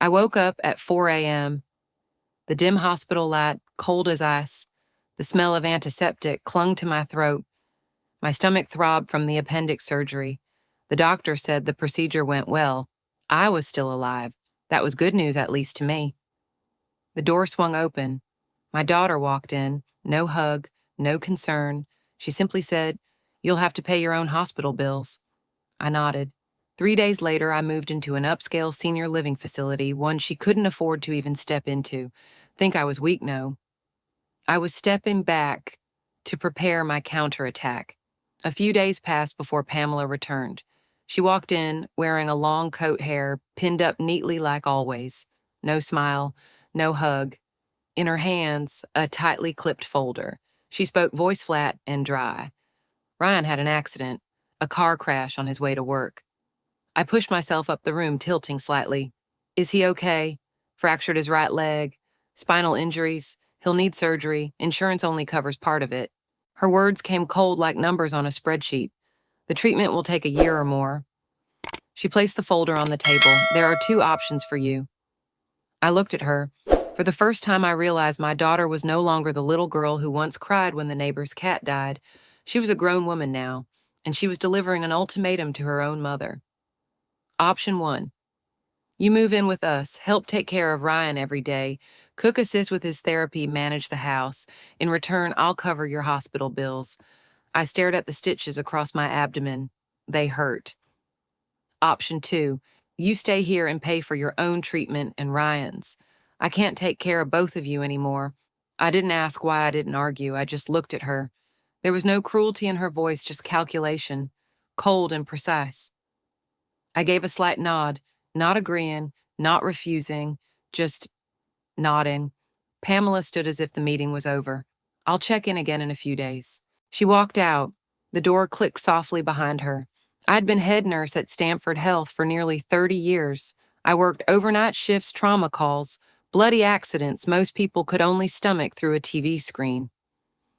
I woke up at 4 a.m., the dim hospital light, cold as ice. The smell of antiseptic clung to my throat. My stomach throbbed from the appendix surgery. The doctor said the procedure went well. I was still alive. That was good news, at least to me. The door swung open. My daughter walked in. No hug, no concern. She simply said, "You'll have to pay your own hospital bills." I nodded. 3 days later, I moved into an upscale senior living facility, one she couldn't afford to even step into. Think I was weak? No. I was stepping back to prepare my counterattack. A few days passed before Pamela returned. She walked in, wearing a long coat hair, pinned up neatly like always. No smile, no hug. In her hands, a tightly clipped folder. She spoke voice flat and dry. Ryan had an accident, a car crash on his way to work. I pushed myself up the room, tilting slightly. Is he okay? Fractured his right leg. Spinal injuries. He'll need surgery. Insurance only covers part of it. Her words came cold like numbers on a spreadsheet. The treatment will take a year or more. She placed the folder on the table. There are 2 options for you. I looked at her. For the first time, I realized my daughter was no longer the little girl who once cried when the neighbor's cat died. She was a grown woman now, and she was delivering an ultimatum to her own mother. Option 1. You move in with us, help take care of Ryan every day, cook, assist with his therapy, manage the house. In return, I'll cover your hospital bills. I stared at the stitches across my abdomen. They hurt. Option 2. You stay here and pay for your own treatment and Ryan's. I can't take care of both of you anymore. I didn't ask why. I didn't argue. I just looked at her. There was no cruelty in her voice, just calculation, cold and precise. I gave a slight nod, not agreeing, not refusing, just nodding. Pamela stood as if the meeting was over. I'll check in again in a few days. She walked out. The door clicked softly behind her. I'd been head nurse at Stanford Health for nearly 30 years. I worked overnight shifts, trauma calls, bloody accidents most people could only stomach through a TV screen.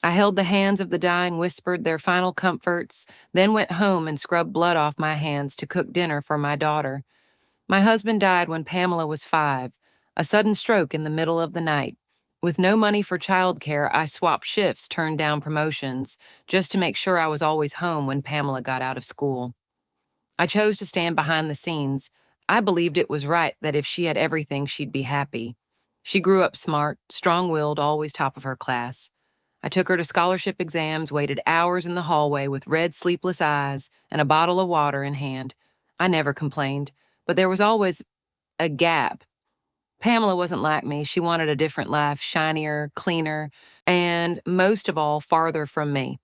I held the hands of the dying, whispered their final comforts, then went home and scrubbed blood off my hands to cook dinner for my daughter. My husband died when Pamela was 5, a sudden stroke in the middle of the night. With no money for childcare, I swapped shifts, turned down promotions, just to make sure I was always home when Pamela got out of school. I chose to stand behind the scenes. I believed it was right that if she had everything, she'd be happy. She grew up smart, strong-willed, always top of her class. I took her to scholarship exams, waited hours in the hallway with red, sleepless eyes and a bottle of water in hand. I never complained, but there was always a gap. Pamela wasn't like me. She wanted a different life, shinier, cleaner, and most of all, farther from me.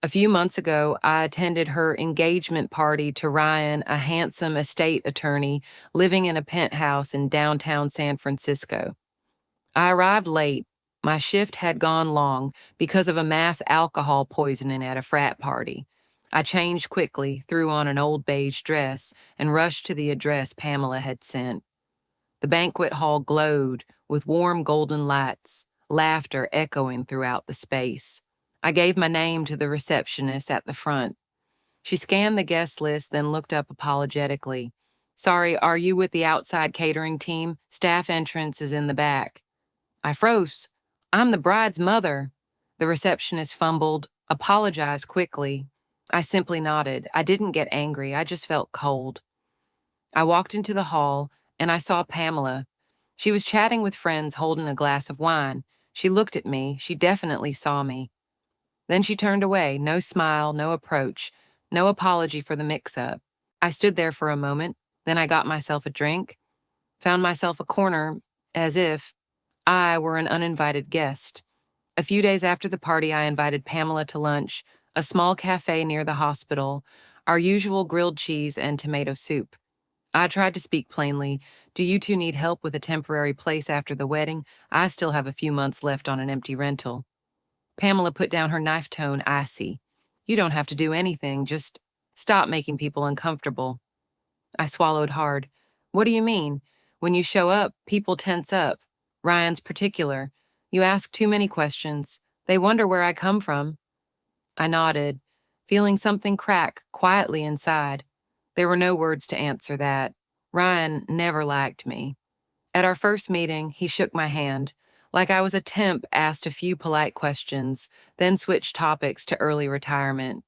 A few months ago, I attended her engagement party to Ryan, a handsome estate attorney living in a penthouse in downtown San Francisco. I arrived late. My shift had gone long because of a mass alcohol poisoning at a frat party. I changed quickly, threw on an old beige dress, and rushed to the address Pamela had sent. The banquet hall glowed with warm golden lights, laughter echoing throughout the space. I gave my name to the receptionist at the front. She scanned the guest list, then looked up apologetically. "Sorry, are you with the outside catering team? Staff entrance is in the back." I froze. "I'm the bride's mother." The receptionist fumbled, apologized quickly. I simply nodded. I didn't get angry. I just felt cold. I walked into the hall, and I saw Pamela. She was chatting with friends, holding a glass of wine. She looked at me. She definitely saw me. Then she turned away. No smile, no approach, no apology for the mix-up. I stood there for a moment. Then I got myself a drink, found myself a corner, as if I were an uninvited guest. A few days after the party, I invited Pamela to lunch, a small cafe near the hospital, our usual grilled cheese and tomato soup. I tried to speak plainly. "Do you two need help with a temporary place after the wedding? I still have a few months left on an empty rental." Pamela put down her knife tone, icy. "You don't have to do anything, just stop making people uncomfortable." I swallowed hard. "What do you mean? When you show up, people tense up. Ryan's particular. You ask too many questions. They wonder where I come from." I nodded, feeling something crack quietly inside. There were no words to answer that. Ryan never liked me. At our first meeting, he shook my hand, like I was a temp, asked a few polite questions, then switched topics to early retirement.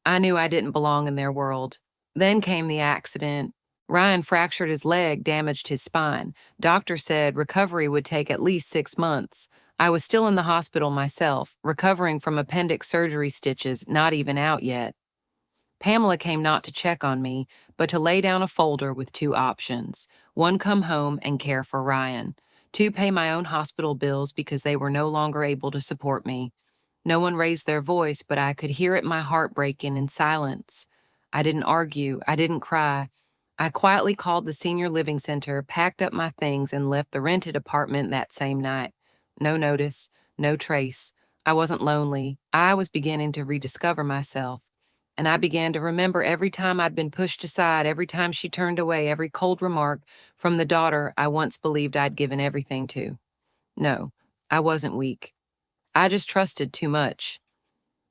I knew I didn't belong in their world. Then came the accident. Ryan fractured his leg, damaged his spine. Doctor said recovery would take at least 6 months. I was still in the hospital myself, recovering from appendix surgery stitches, not even out yet. Pamela came not to check on me, but to lay down a folder with two options. One, come home and care for Ryan. Two, pay my own hospital bills because they were no longer able to support me. No one raised their voice, but I could hear it my heart breaking in silence. I didn't argue. I didn't cry. I quietly called the senior living center, packed up my things, and left the rented apartment that same night. No notice, no trace. I wasn't lonely. I was beginning to rediscover myself. And I began to remember every time I'd been pushed aside, every time she turned away, every cold remark from the daughter I once believed I'd given everything to. No, I wasn't weak. I just trusted too much.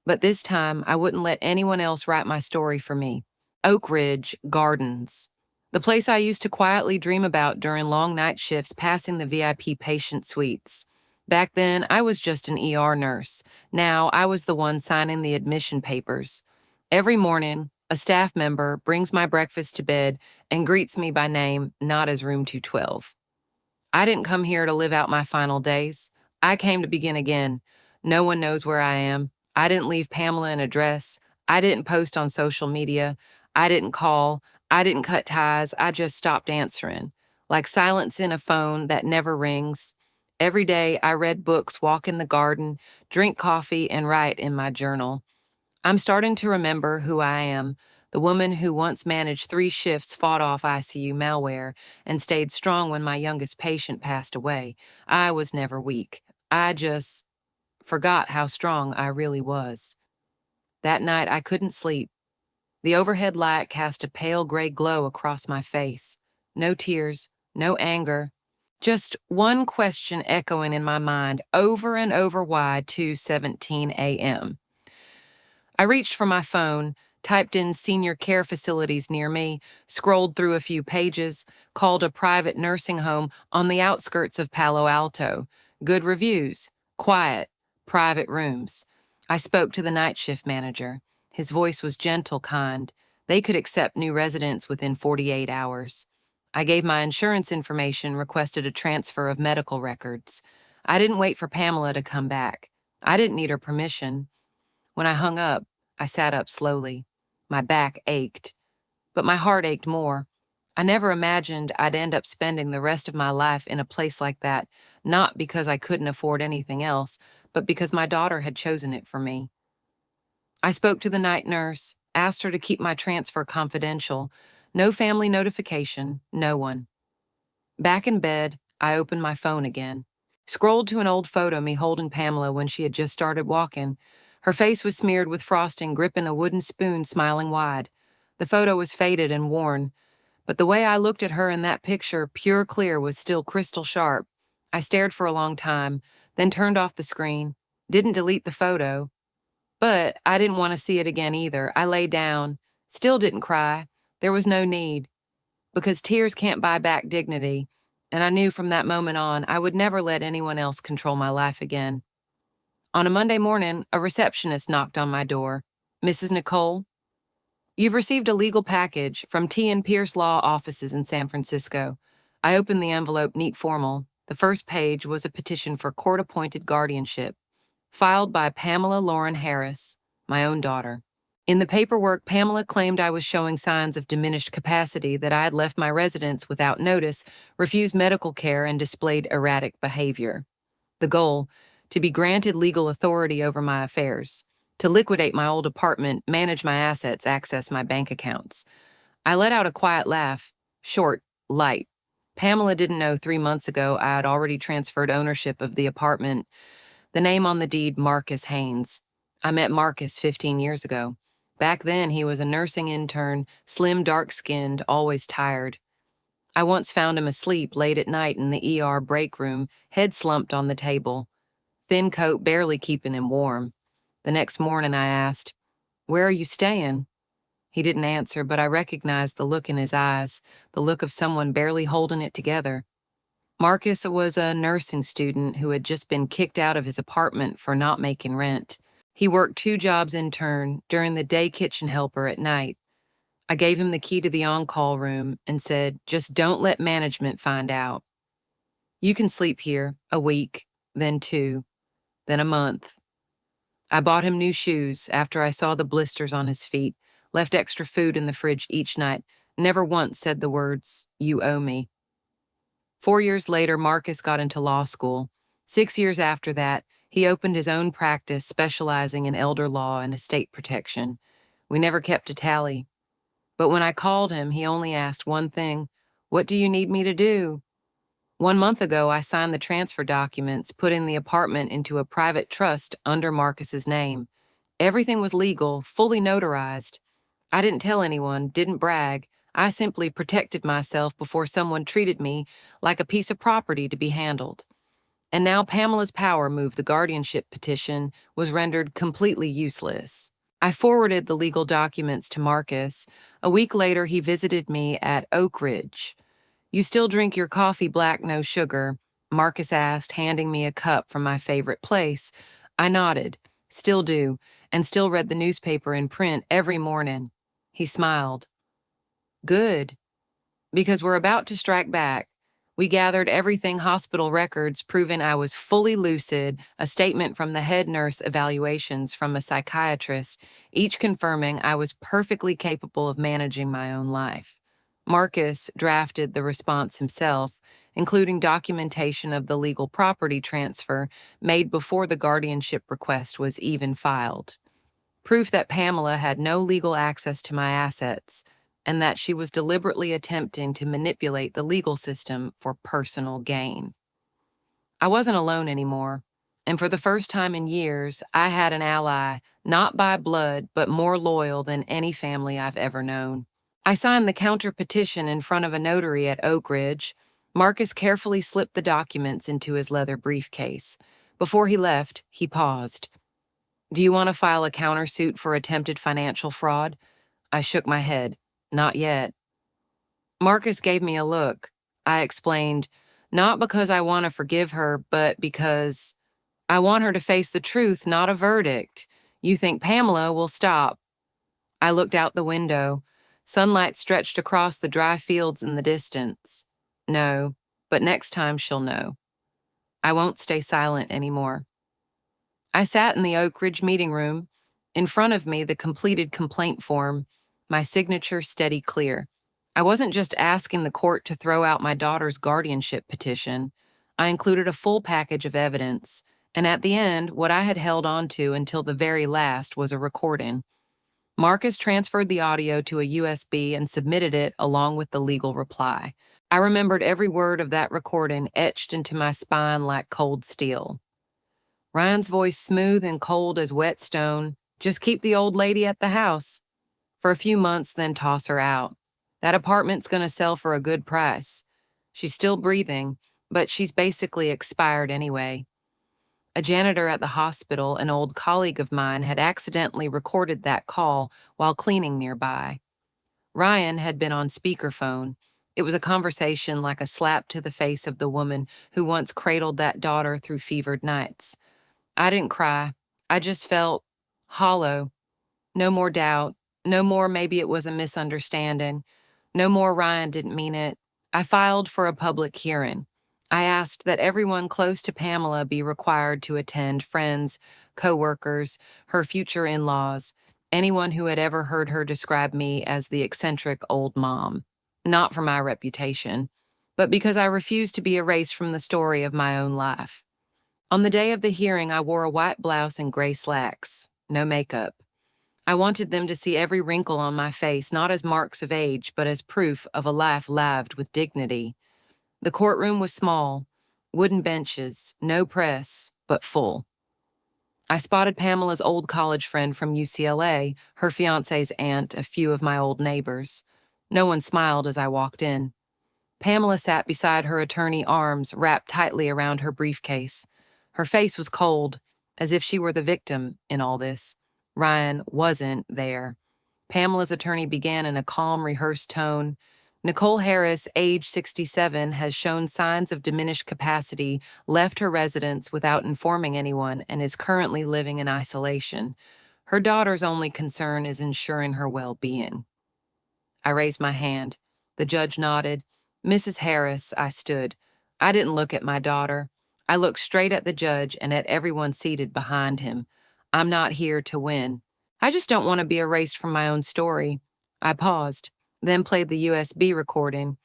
But this time, I wouldn't let anyone else write my story for me. Oak Ridge Gardens. The place I used to quietly dream about during long night shifts passing the VIP patient suites. Back then, I was just an ER nurse. Now, I was the one signing the admission papers. Every morning, a staff member brings my breakfast to bed and greets me by name, not as Room 212. I didn't come here to live out my final days. I came to begin again. No one knows where I am. I didn't leave Pamela an address. I didn't post on social media. I didn't call. I didn't cut ties. I just stopped answering. Like silence in a phone that never rings. Every day I read books, walk in the garden, drink coffee, and write in my journal. I'm starting to remember who I am, the woman who once managed 3 shifts, fought off ICU malware, and stayed strong when my youngest patient passed away. I was never weak. I just forgot how strong I really was. That night, I couldn't sleep. The overhead light cast a pale gray glow across my face. No tears, no anger, just one question echoing in my mind over and over: why 2:17 a.m.? I reached for my phone, typed in senior care facilities near me, scrolled through a few pages, called a private nursing home on the outskirts of Palo Alto. Good reviews, quiet, private rooms. I spoke to the night shift manager. His voice was gentle, kind. They could accept new residents within 48 hours. I gave my insurance information, requested a transfer of medical records. I didn't wait for Pamela to come back. I didn't need her permission. When I hung up, I sat up slowly. My back ached, but my heart ached more. I never imagined I'd end up spending the rest of my life in a place like that, not because I couldn't afford anything else, but because my daughter had chosen it for me. I spoke to the night nurse, asked her to keep my transfer confidential. No family notification, no one. Back in bed, I opened my phone again. Scrolled to an old photo of me holding Pamela when she had just started walking. Her face was smeared with frosting, gripping a wooden spoon, smiling wide. The photo was faded and worn, but the way I looked at her in that picture, pure clear, was still crystal sharp. I stared for a long time, then turned off the screen. Didn't delete the photo. But I didn't want to see it again either. I lay down. Still didn't cry. There was no need. Because tears can't buy back dignity. And I knew from that moment on, I would never let anyone else control my life again. On a Monday morning, a receptionist knocked on my door. Mrs. Nicole, you've received a legal package from T and Pierce Law offices in San Francisco. I opened the envelope, neat, formal. The first page was a petition for court-appointed guardianship, filed by Pamela Lauren Harris, my own daughter. In the paperwork, Pamela claimed I was showing signs of diminished capacity, that I had left my residence without notice, refused medical care, and displayed erratic behavior. The goal: to be granted legal authority over my affairs, to liquidate my old apartment, manage my assets, access my bank accounts. I let out a quiet laugh, short, light. Pamela didn't know 3 months ago I had already transferred ownership of the apartment. The name on the deed, Marcus Haynes. I met Marcus 15 years ago. Back then, he was a nursing intern, slim, dark-skinned, always tired. I once found him asleep late at night in the ER break room, head slumped on the table. Thin coat barely keeping him warm. The next morning I asked, "Where are you staying?" He didn't answer, but I recognized the look in his eyes, the look of someone barely holding it together. Marcus was a nursing student who had just been kicked out of his apartment for not making rent. He worked 2 jobs in turn, during the day kitchen helper at night. I gave him the key to the on-call room and said, "Just don't let management find out. You can sleep here a week, then 2, then a month." I bought him new shoes after I saw the blisters on his feet, left extra food in the fridge each night, never once said the words, "You owe me." 4 years later, Marcus got into law school. 6 years after that, he opened his own practice specializing in elder law and estate protection. We never kept a tally. But when I called him, he only asked one thing: "What do you need me to do?" 1 month ago, I signed the transfer documents, putting the apartment into a private trust under Marcus's name. Everything was legal, fully notarized. I didn't tell anyone, didn't brag. I simply protected myself before someone treated me like a piece of property to be handled. And now Pamela's power move, the guardianship petition, was rendered completely useless. I forwarded the legal documents to Marcus. A week later, he visited me at Oak Ridge. "You still drink your coffee black, no sugar?" Marcus asked, handing me a cup from my favorite place. I nodded. "Still do," and still read the newspaper in print every morning. He smiled. "Good, because we're about to strike back." We gathered everything: hospital records proving I was fully lucid, a statement from the head nurse, evaluations from a psychiatrist, each confirming I was perfectly capable of managing my own life. Marcus drafted the response himself, including documentation of the legal property transfer made before the guardianship request was even filed. Proof that Pamela had no legal access to my assets, and that she was deliberately attempting to manipulate the legal system for personal gain. I wasn't alone anymore, and for the first time in years, I had an ally, not by blood, but more loyal than any family I've ever known. I signed the counter petition in front of a notary at Oak Ridge. Marcus carefully slipped the documents into his leather briefcase. Before he left, he paused. "Do you want to file a countersuit for attempted financial fraud?" I shook my head. "Not yet." Marcus gave me a look. I explained, "Not because I want to forgive her, but because I want her to face the truth, not a verdict. You think Pamela will stop?" I looked out the window. Sunlight stretched across the dry fields in the distance. "No, but next time she'll know. I won't stay silent anymore." I sat in the Oak Ridge meeting room. In front of me, the completed complaint form, my signature steady clear. I wasn't just asking the court to throw out my daughter's guardianship petition. I included a full package of evidence, and at the end, what I had held on to until the very last was a recording. Marcus transferred the audio to a USB and submitted it along with the legal reply. I remembered every word of that recording etched into my spine like cold steel. Ryan's voice smooth and cold as wet stone. "Just keep the old lady at the house for a few months, then toss her out. That apartment's gonna sell for a good price. She's still breathing, but she's basically expired anyway." A janitor at the hospital, an old colleague of mine, had accidentally recorded that call while cleaning nearby. Ryan had been on speakerphone. It was a conversation like a slap to the face of the woman who once cradled that daughter through fevered nights. I didn't cry. I just felt hollow. No more doubt. No more maybe it was a misunderstanding. No more Ryan didn't mean it. I filed for a public hearing. I asked that everyone close to Pamela be required to attend: friends, co-workers, her future in-laws, anyone who had ever heard her describe me as the eccentric old mom. Not for my reputation, but because I refused to be erased from the story of my own life. On the day of the hearing, I wore a white blouse and gray slacks, no makeup. I wanted them to see every wrinkle on my face, not as marks of age, but as proof of a life lived with dignity. The courtroom was small, wooden benches, no press, but full. I spotted Pamela's old college friend from UCLA, her fiance's aunt, a few of my old neighbors. No one smiled as I walked in. Pamela sat beside her attorney, arms wrapped tightly around her briefcase. Her face was cold, as if she were the victim in all this. Ryan wasn't there. Pamela's attorney began in a calm, rehearsed tone. Nicole Harris, age 67, has shown signs of diminished capacity, left her residence without informing anyone, and is currently living in isolation. Her daughter's only concern is ensuring her well-being. I raised my hand. The judge nodded. Mrs. Harris, I stood. I didn't look at my daughter. I looked straight at the judge and at everyone seated behind him. I'm not here to win. I just don't want to be erased from my own story. I paused, then played the USB recording.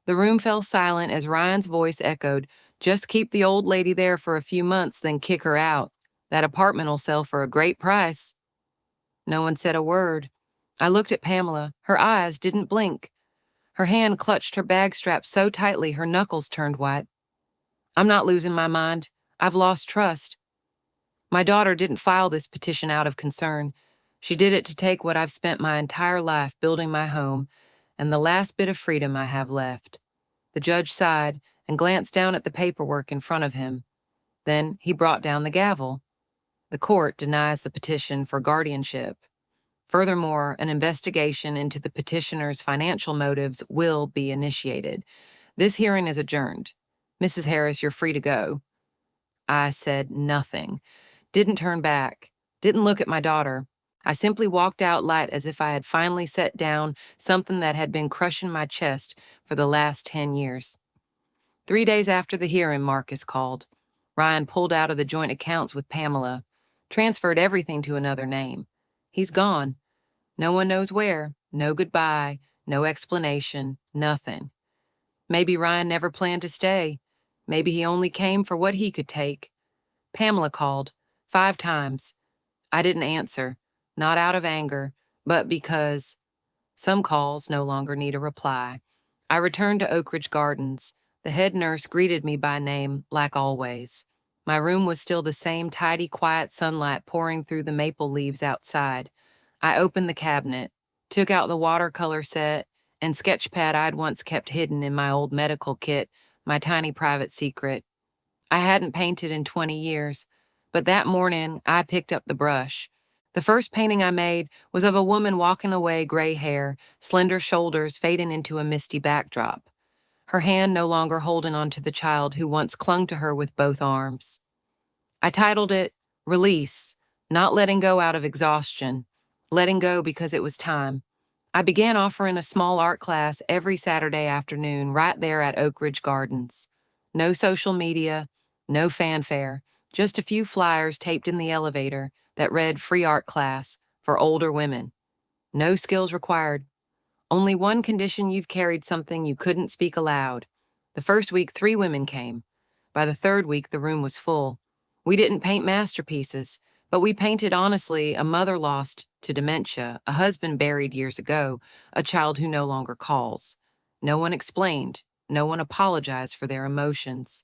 The room fell silent as Ryan's voice echoed, "Just keep the old lady there for a few months, then kick her out. That apartment will sell for a great price." No one said a word. I looked at Pamela. Her eyes didn't blink. Her hand clutched her bag strap so tightly her knuckles turned white. I'm not losing my mind. I've lost trust. My daughter didn't file this petition out of concern. She did it to take what I've spent my entire life building my home and the last bit of freedom I have left. The judge sighed and glanced down at the paperwork in front of him. Then he brought down the gavel. The court denies the petition for guardianship. Furthermore, an investigation into the petitioner's financial motives will be initiated. This hearing is adjourned. Mrs. Harris, you're free to go. I said nothing, didn't turn back, didn't look at my daughter. I simply walked out light as if I had finally set down something that had been crushing my chest for the last 10 years. 3 days after the hearing, Marcus called. Ryan pulled out of the joint accounts with Pamela, transferred everything to another name. He's gone. No one knows where. No goodbye, no explanation, nothing. Maybe Ryan never planned to stay. Maybe he only came for what he could take. Pamela called 5 times. I didn't answer, not out of anger, but because some calls no longer need a reply. I returned to Oak Ridge Gardens. The head nurse greeted me by name, like always. My room was still the same tidy, quiet sunlight pouring through the maple leaves outside. I opened the cabinet, took out the watercolor set and sketch pad I'd once kept hidden in my old medical kit, my tiny private secret. I hadn't painted in 20 years, but that morning I picked up the brush. The first painting I made was of a woman walking away, gray hair, slender shoulders fading into a misty backdrop, her hand no longer holding onto the child who once clung to her with both arms. I titled it Release, not letting go out of exhaustion, letting go because it was time. I began offering a small art class every Saturday afternoon right there at Oak Ridge Gardens. No social media, no fanfare, just a few flyers taped in the elevator that read free art class for older women. No skills required. Only one condition: you've carried something you couldn't speak aloud. The first week, 3 women came. By the 3rd week, the room was full. We didn't paint masterpieces, but we painted honestly: a mother lost to dementia, a husband buried years ago, a child who no longer calls. No one explained. No one apologized for their emotions.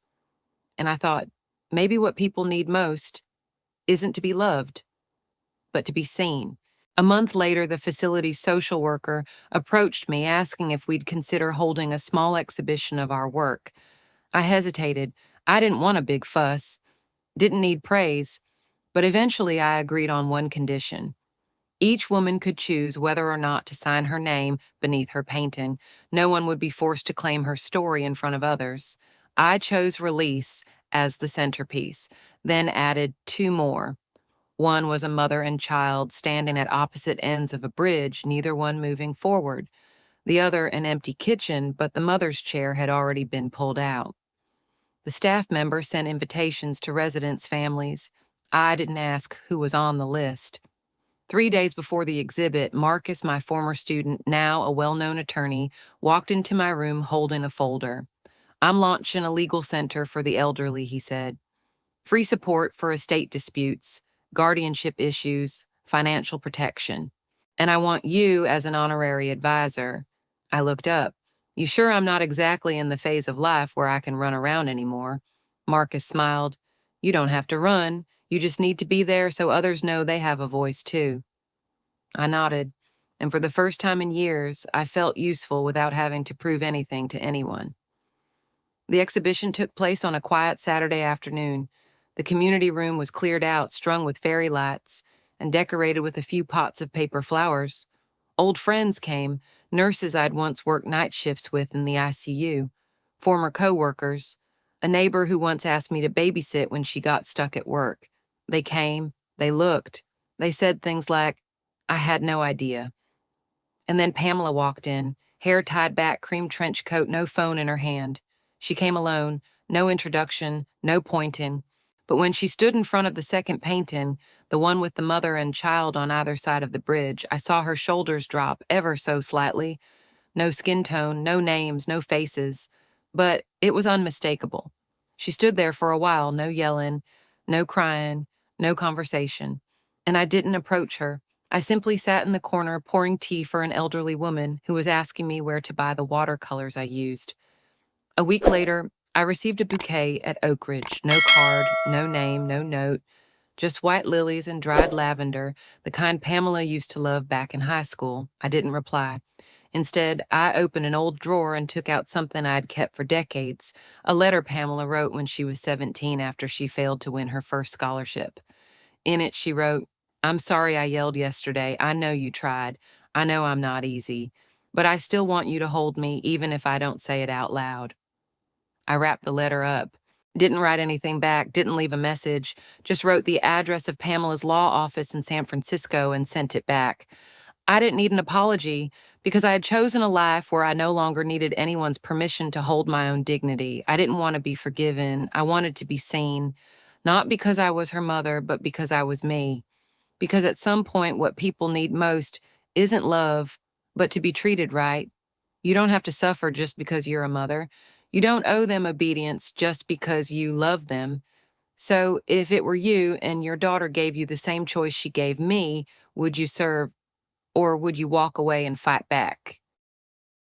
And I thought, maybe what people need most isn't to be loved, but to be seen. A month later, the facility's social worker approached me asking if we'd consider holding a small exhibition of our work. I hesitated. I didn't want a big fuss, didn't need praise, but eventually I agreed on one condition. Each woman could choose whether or not to sign her name beneath her painting. No one would be forced to claim her story in front of others. I chose Release as the centerpiece, then added 2 more. One was a mother and child standing at opposite ends of a bridge, neither one moving forward. The other, an empty kitchen, but the mother's chair had already been pulled out. The staff member sent invitations to residents' families. I didn't ask who was on the list. 3 days before the exhibit, Marcus, my former student, now a well-known attorney, walked into my room holding a folder. I'm launching a legal center for the elderly, he said. Free support for estate disputes, guardianship issues, financial protection. And I want you as an honorary advisor. I looked up. You sure I'm not exactly in the phase of life where I can run around anymore? Marcus smiled. You don't have to run. You just need to be there so others know they have a voice too. I nodded, and for the first time in years, I felt useful without having to prove anything to anyone. The exhibition took place on a quiet Saturday afternoon. The community room was cleared out, strung with fairy lights, and decorated with a few pots of paper flowers. Old friends came, nurses I'd once worked night shifts with in the ICU, former coworkers, a neighbor who once asked me to babysit when she got stuck at work. They came, they looked, they said things like, "I had no idea." And then Pamela walked in, hair tied back, cream trench coat, no phone in her hand. She came alone, no introduction, no pointing. But when she stood in front of the second painting, the one with the mother and child on either side of the bridge, I saw her shoulders drop ever so slightly. No skin tone, no names, no faces. But it was unmistakable. She stood there for a while, no yelling, no crying, no conversation. And I didn't approach her. I simply sat in the corner pouring tea for an elderly woman who was asking me where to buy the watercolors I used. A week later, I received a bouquet at Oak Ridge. No card, no name, no note, just white lilies and dried lavender, the kind Pamela used to love back in high school. I didn't reply. Instead, I opened an old drawer and took out something I'd kept for decades, a letter Pamela wrote when she was 17 after she failed to win her first scholarship. In it, she wrote, "I'm sorry I yelled yesterday. I know you tried. I know I'm not easy. But I still want you to hold me, even if I don't say it out loud." I wrapped the letter up. Didn't write anything back, didn't leave a message, just wrote the address of Pamela's law office in San Francisco and sent it back. I didn't need an apology because I had chosen a life where I no longer needed anyone's permission to hold my own dignity. I didn't want to be forgiven. I wanted to be seen, not because I was her mother, but because I was me. Because at some point, what people need most isn't love, but to be treated right. You don't have to suffer just because you're a mother. You don't owe them obedience just because you love them. So if it were you and your daughter gave you the same choice she gave me, would you serve or would you walk away and fight back?